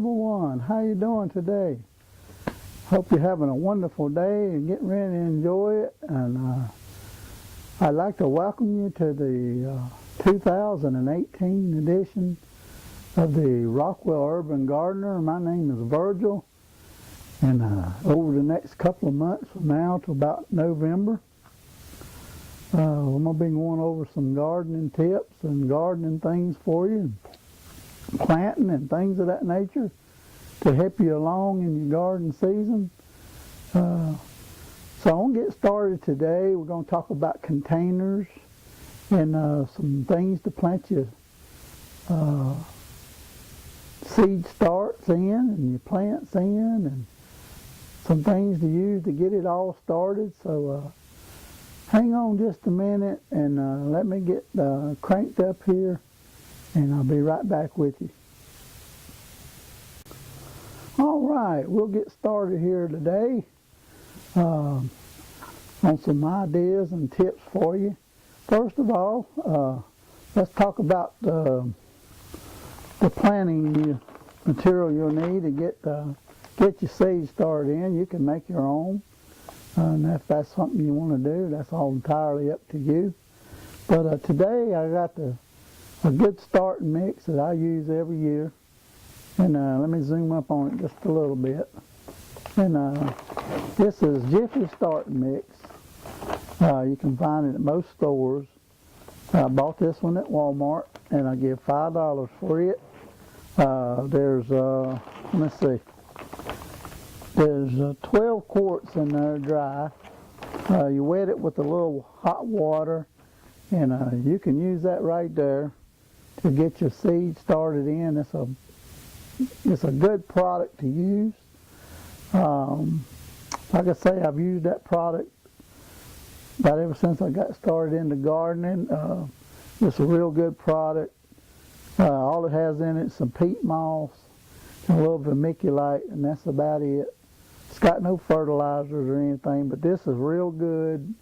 number one. How you doing today? Hope you're having a wonderful day and getting ready to enjoy it. And I'd like to welcome you to the 2018 edition of the Rockwell Urban Gardener. My name is Virgil, and over the next couple of months from now to about November, I'm going to be going over some gardening tips and gardening things for you, and planting and things of that nature to help you along in your garden season. So I'm going to get started today. We're going to talk about containers and some things to plant your seed starts in and your plants in, and some things to use to get it all started. So hang on just a minute and let me get cranked up here, and I'll be right back with you. All right, we'll get started here today on some ideas and tips for you. First of all, let's talk about the planting material you'll need to get your seed started in. You can make your own, and if that's something you want to do, that's all entirely up to you. But today I got a good starting mix that I use every year. And let me zoom up on it just a little bit. And this is Jiffy Starting Mix. You can find it at most stores. I bought this one at Walmart, and I give $5 for it. There's, let me see, there's 12 quarts in there dry. You wet it with a little hot water, and you can use that right there to get your seed started in. It's a good product to use. Like I say, I've used that product about ever since I got started into gardening. It's a real good product. All it has in it is some peat moss and a little vermiculite, and that's about it. It's got no fertilizers or anything, but this is real good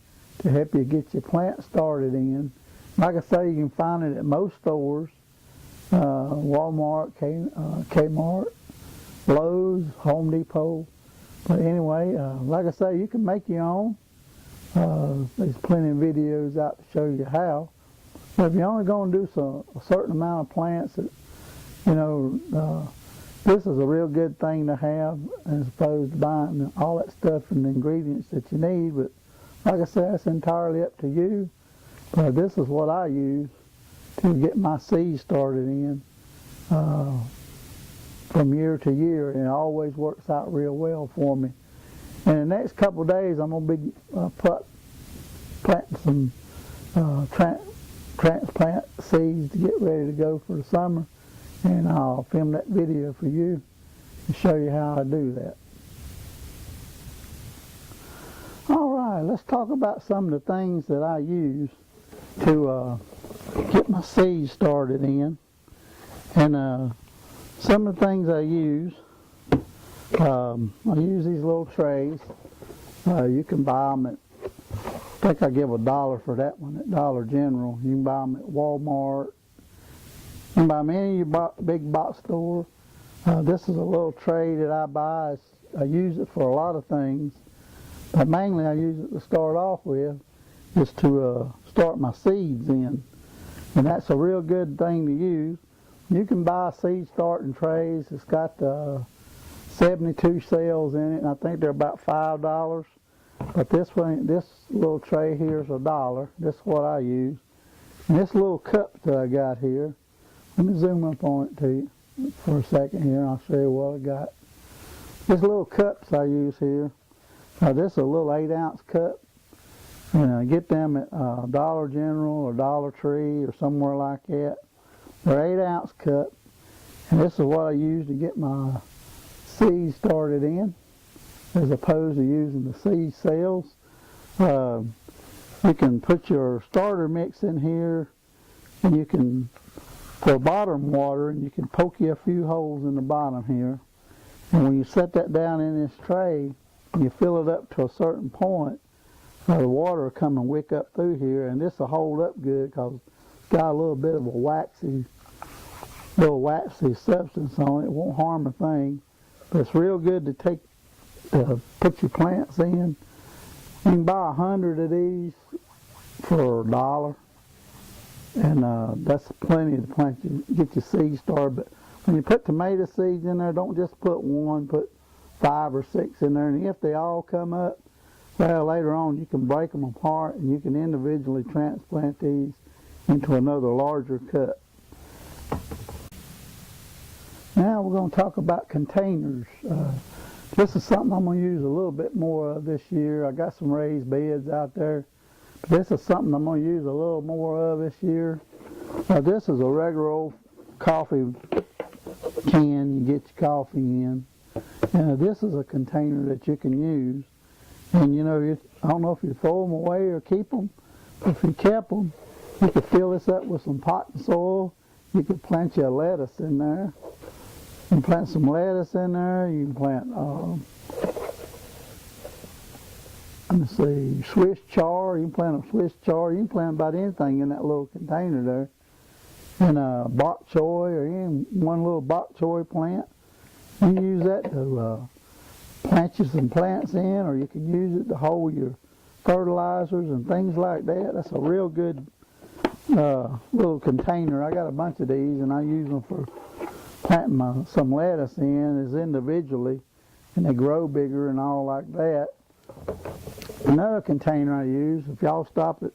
to help you get your plant started in. Like I say, you can find it at most stores. Walmart, Kmart, Lowe's, Home Depot. But anyway, like I say, you can make your own. There's plenty of videos out to show you how. But if you're only going to do a certain amount of plants, this is a real good thing to have as opposed to buying all that stuff and the ingredients that you need. But like I said, it's entirely up to you. But this is what I use to get my seed started in from year to year, and it always works out real well for me. And the next couple of days, I'm going to be planting some transplant seeds to get ready to go for the summer, and I'll film that video for you and show you how I do that. All right, let's talk about some of the things that I use to get my seeds started in. And some of the things I use these little trays. You can buy them at, I think I give $1 for that one at Dollar General. You can buy them at Walmart. You can buy them at any big box store. This is a little tray that I buy. I use it for a lot of things, but mainly I use it to start off with, is to start my seeds in. And that's a real good thing to use. You can buy seed starting trays. It's got 72 cells in it, and I think they're about $5. But this little tray here is $1. This is what I use. And this little cup that I got here, let me zoom up on it to you for a second here, and I'll show you what I got. This little cups I use here. This is a little 8-ounce cup. And I get them at Dollar General or Dollar Tree or somewhere like that. They're 8-ounce cup, and this is what I use to get my seeds started in, as opposed to using the seed cells. You can put your starter mix in here, and you can, for bottom water, and you can poke you a few holes in the bottom here. And when you set that down in this tray, you fill it up to a certain point, the water will come and wick up through here, and this will hold up good because it's got a little bit of a waxy little waxy substance on it. It won't harm a thing. But it's real good to put your plants in. You can buy 100 of these for $1. And that's plenty to get your seeds started. But when you put tomato seeds in there, don't just put one, put 5 or 6 in there. And if they all come up, well, later on you can break them apart and you can individually transplant these into another larger cup. Now we're going to talk about containers. This is something I'm going to use a little bit more of this year. I got some raised beds out there. But this is something I'm going to use a little more of this year. This is a regular old coffee can you get your coffee in. And this is a container that you can use. And you know, I don't know if you throw them away or keep them. But if you kept them, you could fill this up with some potting soil. You could plant your lettuce in there. You can plant some lettuce in there. You can plant, let me see, Swiss chard. You can plant a Swiss chard. You can plant about anything in that little container there. And bok choy or any one little bok choy plant. You can use that to plant you some plants in, or you can use it to hold your fertilizers and things like that. That's a real good little container. I got a bunch of these, and I use them for planting some lettuce in as individually, and they grow bigger and all like that. Another container I use, if y'all stop at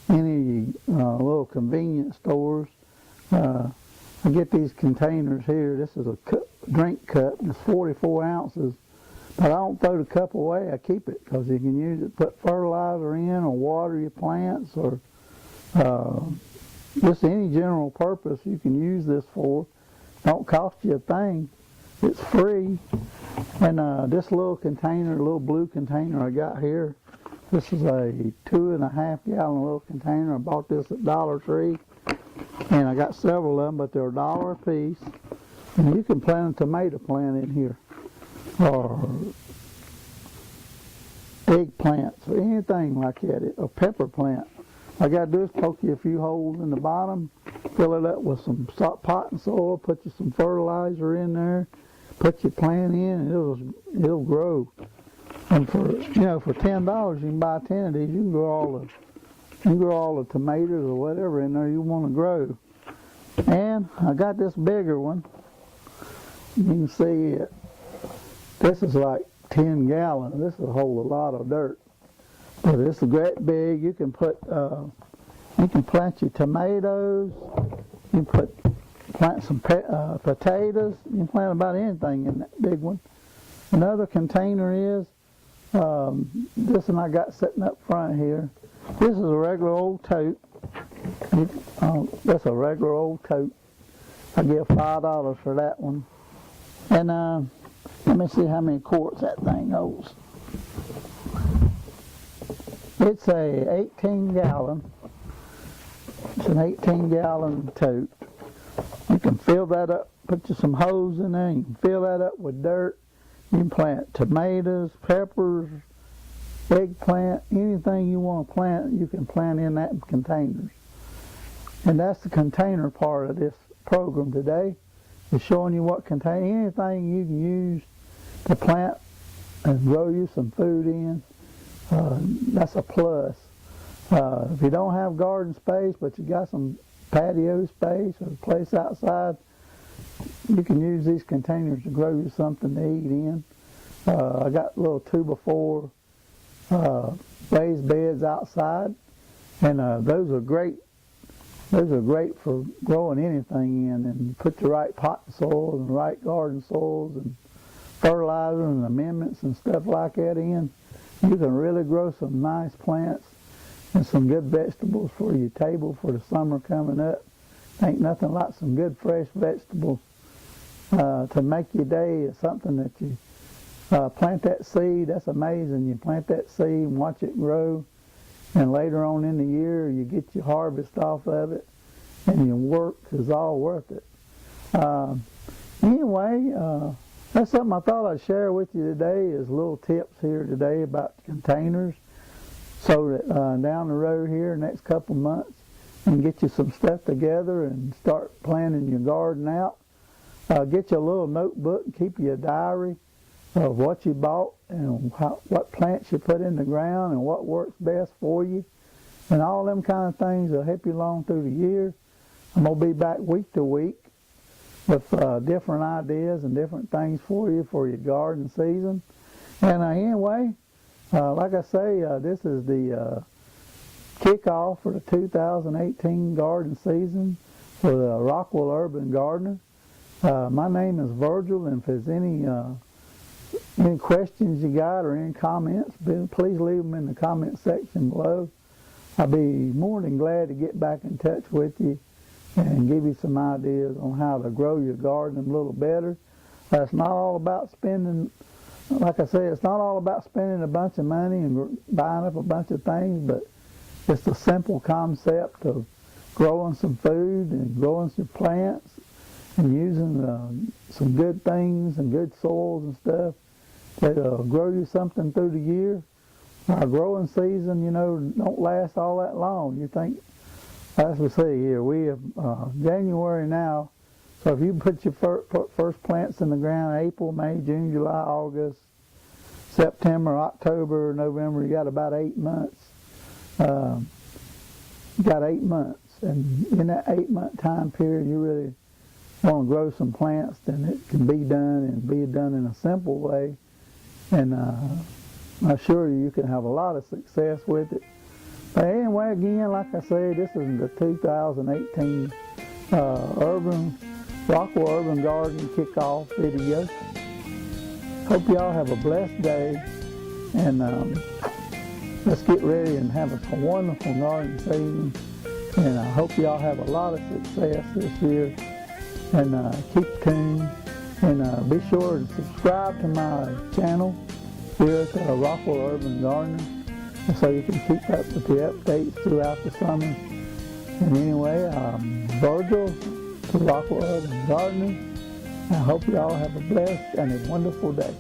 any little convenience stores, I get these containers here. This is a drink cup, and it's 44 ounces. But I don't throw the cup away. I keep it because you can use it to put fertilizer in or water your plants or just any general purpose you can use this for. Don't cost you a thing. It's free. And this little container, little blue container I got here, this is a 2.5 gallon little container. I bought this at Dollar Tree. And I got several of them, but they're $1 a piece. And you can plant a tomato plant in here, or eggplants, or anything like that, or pepper plant. All I got to do is poke you a few holes in the bottom, fill it up with some potting soil, put you some fertilizer in there, put your plant in, and it'll grow. And for $10 you can buy 10 of these. You can grow all the tomatoes or whatever in there you want to grow. And I got this bigger one. You can see it. This is like 10 gallons. This will hold a lot of dirt. But it's great big. You can plant your tomatoes. You can plant some potatoes. You can plant about anything in that big one. Another container is this one I got sitting up front here. This is a regular old tote. That's a regular old tote. I give $5 for that one. And let me see how many quarts that thing holds. It's a 18 gallon. It's an 18 gallon tote. You can fill that up, put you some hose in there. You can fill that up with dirt. You can plant tomatoes, peppers, eggplant, anything you want to plant, you can plant in that containers. And that's the container part of this program today. It's showing you what container, anything you can use to plant and grow you some food in. That's a plus. If you don't have garden space, but you got some patio space or a place outside, you can use these containers to grow you something to eat in. I got little 2x4 raised beds outside, and those are great. Those are great for growing anything in, and you put the right potting soil and the right garden soils and fertilizer and amendments and stuff like that in. You can really grow some nice plants and some good vegetables for your table for the summer coming up. Ain't nothing like some good fresh vegetables to make your day. Is something that you plant that seed. That's amazing. You plant that seed and watch it grow, and later on in the year you get your harvest off of it, and your work is all worth it. Anyway, that's something I thought I'd share with you today, is little tips here today about containers, so that down the road here, next couple months, and get you some stuff together and start planning your garden out. Get you a little notebook and keep you a diary of what you bought and what plants you put in the ground and what works best for you. And all them kind of things will help you along through the year. I'm going to be back week to week with different ideas and different things for your garden season. And anyway, like I say, this is the kickoff for the 2018 garden season for the Rockwell Urban Gardener. My name is Virgil, and if there's any questions you got or any comments, please leave them in the comment section below. I'll be more than glad to get back in touch with you and give you some ideas on how to grow your garden a little better. It's not all about spending, like I say, it's not all about spending a bunch of money and buying up a bunch of things, but it's the simple concept of growing some food and growing some plants and using some good things and good soils and stuff that'll grow you something through the year. Our growing season, don't last all that long. You think, as we see here, we have January now, so if you put your first plants in the ground April, May, June, July, August, September, October, November, you got about 8 months. You got 8 months, and in that 8-month time period, you really want to grow some plants, then it can be done and be done in a simple way. And I assure you can have a lot of success with it. But anyway, again, like I said, this is the 2018 Rockwell Urban Garden kickoff video. Hope y'all have a blessed day, and let's get ready and have a wonderful garden season. And I hope y'all have a lot of success this year. And keep tuned, and be sure to subscribe to my channel here at the Rockwell Urban Gardener, so you can keep up with the updates throughout the summer. And anyway, Virgil, the Rockwell Urban Gardener. I hope you all have a blessed and a wonderful day.